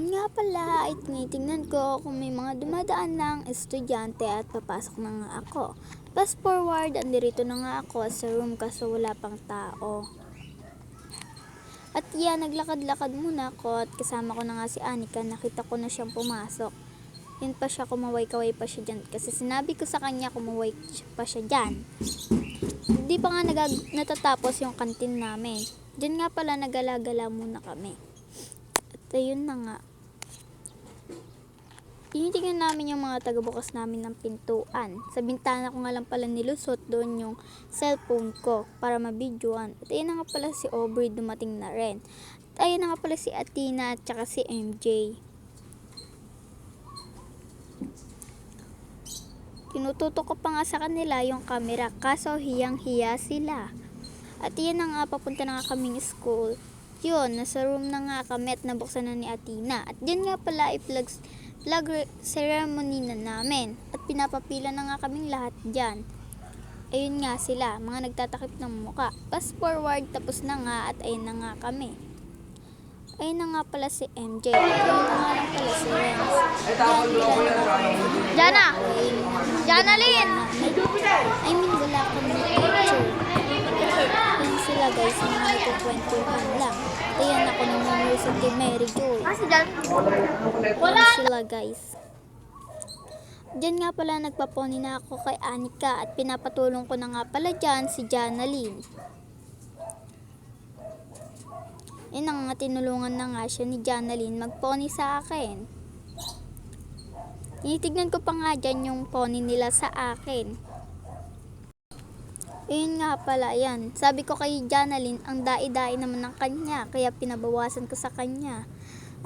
Nga pala ay tinitingnan ko kung may mga dumadaan ng estudyante at papasok na nga ako. Fast forward, andirito na nga ako sa room kaso wala pang tao. At yan, naglakad-lakad muna ako at kasama ko na nga si Anika, nakita ko na siyang pumasok. Yun pa siya, kumaway-kaway pa siya dyan kasi sinabi ko sa kanya kumaway pa siya dyan. Hindi pa nga natatapos yung kantin namin. Diyan nga pala nagala-gala muna kami. At ayun na nga. Tinitingnan namin yung mga tagabukas namin ng pintuan. Sa bintana ko nga lang pala nilusot doon yung cellphone ko para mabidyoan. At ayun na nga pala si Aubrey dumating na rin. At ayun na nga pala si Athena at saka si MJ. Tinututok ko pa nga sa kanila yung camera kaso hiyang-hiya sila. At yun na nga, papunta na nga kaming school. Yun, nasa room na nga kami at nabuksan na ni Athena. At yun nga pala flag ceremony na namin. At pinapapila na nga kaming lahat dyan. Ayun nga sila, mga nagtatakip ng muka. Fast forward, tapos na nga at ayun na nga kami. Ayun na nga pala si MJ. Ayun na nga lang pala si Renz. Jana! Jana Lynn! I mean, wala kami picture. Ayun sila guys, mga nagkukwentuhan lang. Ayan ako nangungusap kay Mary Joy. Kasi dyan. Wala sila guys. Diyan nga pala nagpaponi na ako kay Anika at pinapatulong ko na nga pala dyan si Janalyn. Ayun na nga, tinulungan na nga siya ni Janalyn magponi sa akin. Tinitignan ko pa nga dyan yung pony nila sa akin. Ayun nga pala yan. Sabi ko kay Janalyn, ang dai-dai naman ng kanya, kaya pinabawasan ko sa kanya.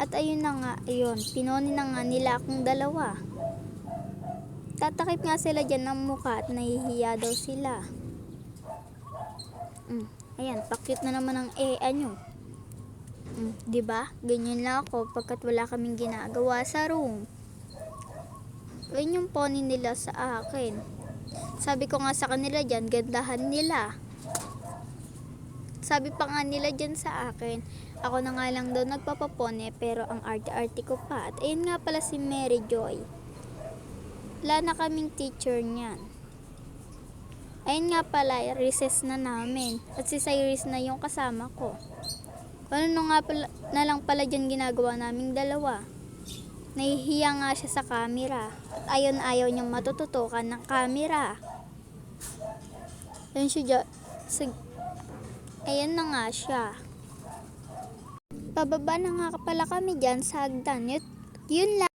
At ayun na nga, ayun, pinoni na nga nila akong dalawa. Tatakip nga sila dyan ng mukha at nahihiya daw sila. Ayan, pakit na naman ang nyo. Diba? Ganyan lang ako pagkat wala kaming ginagawa sa room. Ayun yung pony nila sa akin. Sabi ko nga sa kanila dyan, gandahan nila. Sabi pa nga nila dyan sa akin, ako na nga lang daw nagpapapone pero ang arte-arte ko pa. At ayun nga pala si Mary Joy. Wala na kaming teacher niyan. Ayun nga pala, recess na namin. At si Cyrus na yung kasama ko. Ano nga pala, na lang pala dyan ginagawa naming dalawa. Nahihiya nga siya sa camera. At ayun, ayaw niyang matututukan ng camera. Ayun siya. Ayan na nga siya. Pababa na nga pala kami dyan sa hagdan. Yun lang.